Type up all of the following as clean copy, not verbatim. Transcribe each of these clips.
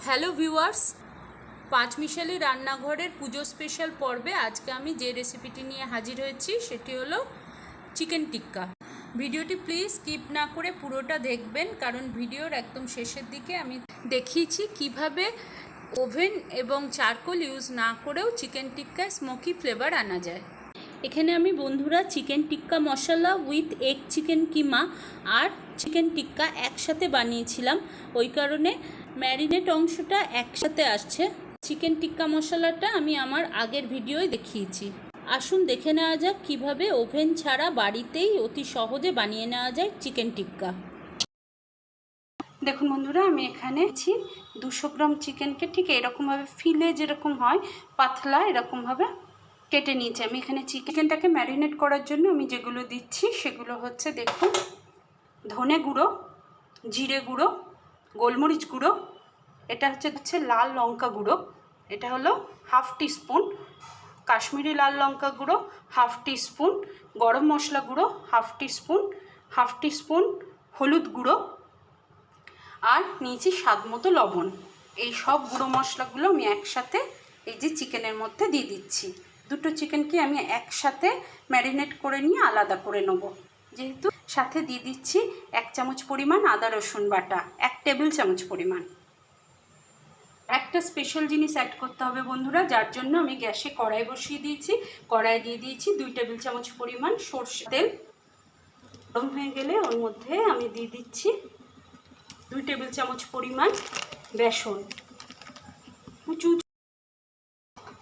Hello viewers, পাঁচমিশালি রান্নাঘরের পুজো special পর্বে আজকে আমি যে রেসিপিটি নিয়ে হাজির হয়েছি সেটি হলো চিকেন টিক্কা। ভিডিওটি প্লিজ স্কিপ না করে পুরোটা দেখবেন, কারণ ভিডিওর একদম শেষের দিকে আমি দেখিয়েছি কিভাবে ওভেন এবং চারকোল ইউজ না করেও চিকেন টিক্কায় স্মোকি ফ্লেভার আনা যায়। এখানে আমি বন্ধুরা chicken tikka masala with egg chicken keema আর চিকেন টিক্কা একসাথে বানিয়েছিলাম, ওই কারণে ম্যারিনেট অংশটা একসাথে আসছে। চিকেন টিক্কা মশলাটা আমি আমার আগের ভিডিওয় দেখিয়েছি। আসুন দেখে নেওয়া যাক কীভাবে ওভেন ছাড়া বাড়িতেই অতি সহজে বানিয়ে নেওয়া যায় চিকেন টিক্কা। দেখুন বন্ধুরা, আমি এখানে 200 গ্রাম চিকেনকে ঠিক এরকমভাবে ফিলে যেরকম হয় পাতলা এরকমভাবে কেটে নিয়েছি। আমি এখানে চিকেনটাকে ম্যারিনেট করার জন্য আমি যেগুলো দিচ্ছি সেগুলো হচ্ছে, দেখুন, ধনে গুঁড়ো, জিরে গুঁড়ো, গোলমরিচ গুঁড়ো, এটা হচ্ছে লাল লঙ্কা গুঁড়ো, এটা হলো হাফ টিস্পুন কাশ্মীরি লাল লঙ্কা গুঁড়ো, হাফ টিস্পুন গরম মশলা গুঁড়ো, হাফ টিস্পুন হলুদ গুঁড়ো, আর নিয়েছি স্বাদ মতো লবণ। এই সব গুঁড়ো মশলাগুলো আমি একসাথে এই যে চিকেনের মধ্যে দিয়ে দিচ্ছি। দুটো চিকেনকে আমি একসাথে ম্যারিনেট করে নিয়ে আলাদা করে নেব। যেহেতু সাথে দিয়ে দিচ্ছি 1 চামচ পরিমাণ আদা রসুন বাটা, 1 টেবিল চামচ পরিমাণ। একটা স্পেশাল জিনিস অ্যাড করতে হবে বন্ধুরা, যার জন্য আমি গ্যাসে কড়াই বসিয়ে দিয়েছি। কড়াই দিয়ে দিয়েছি 2 টেবিল চামচ পরিমাণ সরষে তেল। গরম হয়ে গেলে ওর মধ্যে আমি দিয়ে দিচ্ছি 2 টেবিল চামচ পরিমাণ বেসন।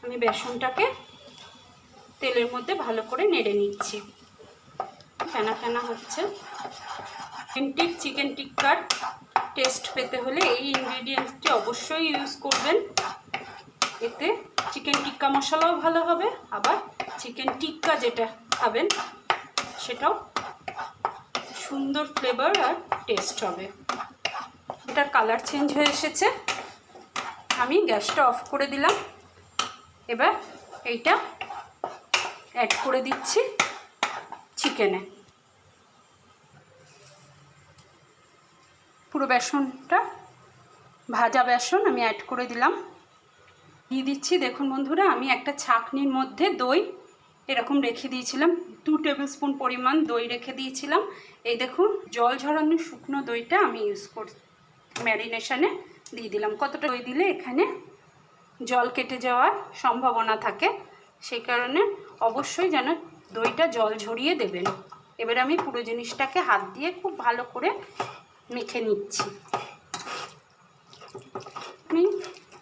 আমি বেসনটাকে তেলের মধ্যে ভালো করে নেড়ে নিচ্ছি। ফেনা ফেনা হচ্ছে। অথেন্টিক চিকেন টিক্কার টেস্ট পেতে হলে এই ইনগ্রেডিয়েন্টসটি অবশ্যই ইউজ করবেন। এতে চিকেন টিক্কা মশলাও ভালো হবে, আবার চিকেন টিক্কা যেটা খাবেন সেটাও সুন্দর ফ্লেভার আর টেস্ট হবে। এটার কালার চেঞ্জ হয়ে এসেছে, আমি গ্যাসটা অফ করে দিলাম। এবার এইটা অ্যাড করে দিচ্ছি চিকেনে। পুরো বেসনটা ভাজা বেসন আমি অ্যাড করে দিলাম। দিয়ে দিচ্ছি, দেখুন বন্ধুরা, আমি একটা ছাঁকনির মধ্যে দই এরকম রেখে দিয়েছিলাম, 2 টেবিল স্পুন পরিমাণ দই রেখে দিয়েছিলাম। এই দেখুন, জল ঝরানো শুকনো দইটা আমি ইউজ করি ম্যারিনেশনে দিয়ে দিলাম। কতটা দই দিলে এখানে জল কেটে যাওয়ার সম্ভাবনা থাকে, সেই কারণে অবশ্যই যেন দইটা জল ঝরিয়ে দেবেন। এবার আমি পুরো জিনিসটাকে হাত দিয়ে খুব ভালো করে মেখে নিচ্ছি। আপনি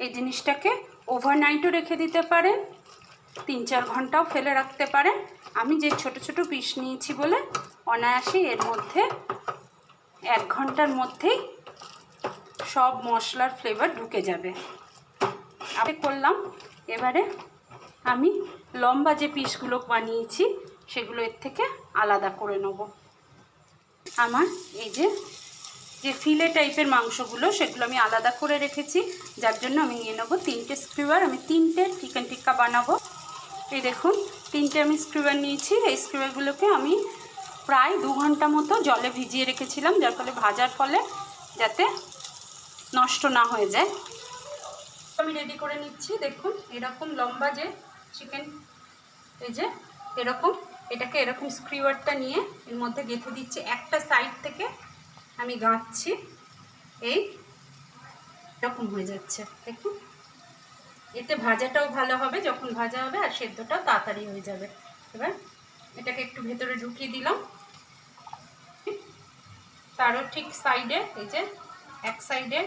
এই জিনিসটাকে ওভারনাইটও রেখে দিতে পারেন, 3-4 ঘন্টাও ফেলে রাখতে পারেন। আমি যে ছোট ছোট পিস নিয়েছি বলে অনায়াসে এর মধ্যে 1 ঘন্টার মধ্যেই সব মশলার ফ্লেভার ঢুকে যাবে। আমি করলাম। এবারে আমি লম্বা যে পিসগুলো বানিয়েছি সেগুলো এর থেকে আলাদা করে নেব। আমার এই যে ফিলে টাইপের মাংসগুলো সেগুলো আমি আলাদা করে রেখেছি, যার জন্য আমি নিয়ে নেবো 3টে স্ক্রিউয়ার। আমি 3টে চিকেন টিক্কা বানাবো। এই দেখুন, 3টে আমি স্ক্রিউয়ার নিয়েছি। এই স্ক্রিউয়ারগুলোকে আমি প্রায় 2 ঘন্টা মতো জলে ভিজিয়ে রেখেছিলাম, যার ফলে ভাজার ফলে যাতে নষ্ট না হয়ে যায়। আমি রেডি করে নিচ্ছি। দেখুন, এরকম লম্বা যে চিকেন, এই যে এরকম, এটাকে এরকম স্ক্রিউয়ারটা নিয়ে এর মধ্যে গেঁথে দিচ্ছি। একটা সাইড থেকে আমি গাঁথছি, এই এরকম হয়ে যাচ্ছে। দেখুন, এতে ভাজাটাও ভালো হবে, যখন ভাজা হবে আর সেদ্ধটাও তাড়াতাড়ি হয়ে যাবে। এবার এটাকে একটু ভেতরে ঢুকিয়ে দিলাম। তারও ঠিক সাইডে, এই যে এক সাইডে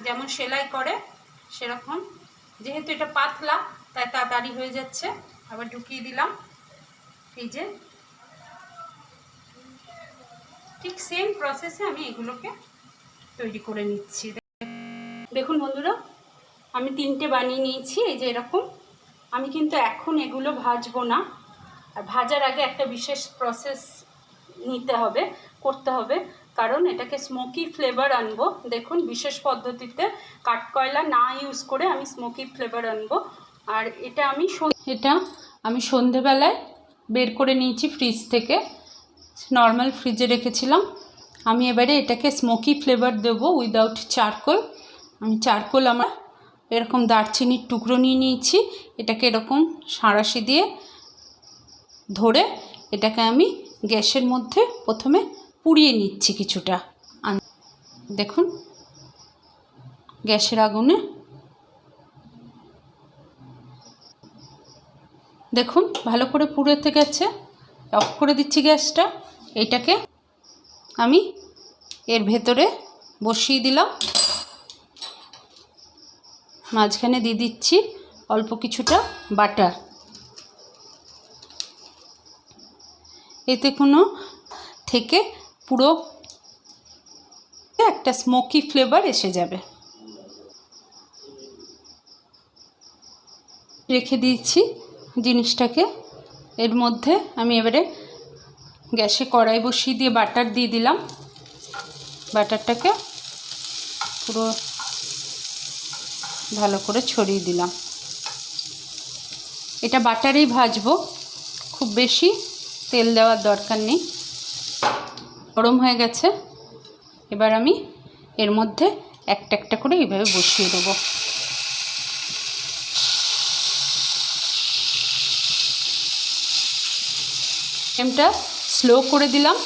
যেমন সেলাই করে সেরকম, যেহেতু এটা পাতলা তাই তাড়াতাড়ি হয়ে যাচ্ছে। আবার ঢুকিয়ে দিলাম। এই যে ঠিক সেম প্রসেসে আমি এগুলোকে তৈরি করে নিচ্ছি। দেখুন বন্ধুরা, আমি 3টে বানিয়ে নিয়েছি। এই যে এরকম। আমি কিন্তু এখন এগুলো ভাজবো না, আর ভাজার আগে একটা বিশেষ প্রসেস করতে হবে, কারণ এটাকে স্মোকি ফ্লেভার আনবো। দেখুন, বিশেষ পদ্ধতিতে কাঠকয়লা না ইউজ করে আমি স্মোকি ফ্লেভার আনবো। আর এটা আমি সন্ধেবেলায় বের করে নিয়েছি ফ্রিজ থেকে, নর্মাল ফ্রিজে রেখেছিলাম। আমি এবারে এটাকে স্মোকি ফ্লেভার দেবো উইদাউট চারকোল। আমি চারকোল আমার এরকম দারচিনির টুকরো নিয়ে নিয়েছি, এটাকে এরকম সাঁড়াশি দিয়ে ধরে এটাকে আমি গ্যাসের মধ্যে প্রথমে পুড়িয়ে নিচ্ছি কিছুটা। দেখুন গ্যাসের আগুনে দেখুন ভালো করে পুড়েতে গেছে। অফ করে দিচ্ছি গ্যাসটা। এইটাকে আমি এর ভেতরে বসিয়ে দিলাম, মাঝখানে দিয়ে দিচ্ছি অল্প কিছুটা বাটার। এতে কোনো থেকে পুরো একটা স্মোকি ফ্লেভার এসে যাবে। রেখে দিয়েছি জিনিসটাকে। এর মধ্যে আমি এবারে গ্যাসে কড়াই বসিয়ে দিয়ে বাটার দিয়ে দিলাম। বাটারটাকে পুরো ভালো করে ছড়িয়ে দিলাম। এটা বাটারেই ভাজবো, খুব বেশি তেল দেওয়ার দরকার নেই। গরম হয়ে গেছে, এবার আমি এর মধ্যে একটা একটা করে এইভাবে বসিয়ে দেবো। ফ্লেমটা স্লো করে দিলাম,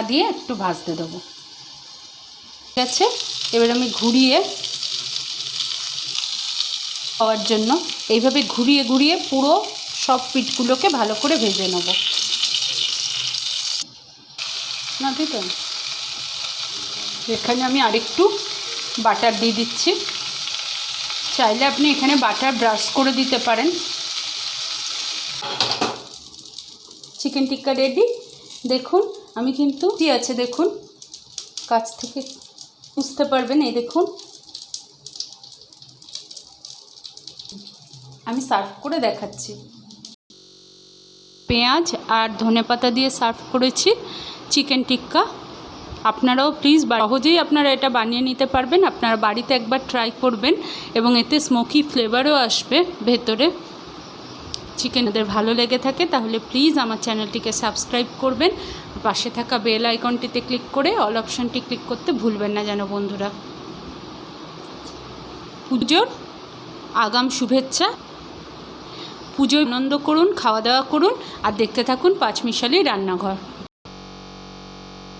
দিয়ে একটু ভাজতে দেবো। ঠিক আছে, এবার আমি ঘুরিয়ে খাওয়ার জন্য এইভাবে ঘুরিয়ে ঘুরিয়ে পুরো সব পিঠগুলোকে ভালো করে ভেজে নেব। না দিত, এখানে আমি আরেকটু বাটার দিয়ে দিচ্ছি। চাইলে আপনি এখানে বাটার ব্রাশ করে দিতে পারেন। চিকেন টিক্কা রেডি। দেখুন আমি কিন্তু কি আছে দেখুন, কাছ থেকে বুঝতে পারবেন। এই দেখুন আমি সার্ভ করে দেখাচ্ছি। পেঁয়াজ আর ধনেপাতা দিয়ে সার্ভ করেছি চিকেন টিক্কা। আপনারাও প্লিজ সহজেই আপনারা এটা বানিয়ে নিতে পারবেন। আপনারা বাড়িতে একবার ট্রাই করবেন এবং এতে স্মোকি ফ্লেভারও আসবে ভেতরে। চিকেনদের ভালো লেগে থাকে তাহলে প্লিজ আমার চ্যানেলটিকে সাবস্ক্রাইব করবেন। পাশে থাকা বেল আইকনটিতে ক্লিক করে অল অপশানটি ক্লিক করতে ভুলবেন না যেন বন্ধুরা। পুজোর আগাম শুভেচ্ছা। পুজোয় আনন্দ করুন, খাওয়া দাওয়া করুন আর দেখতে থাকুন পাঁচমিশালি রান্নাঘর।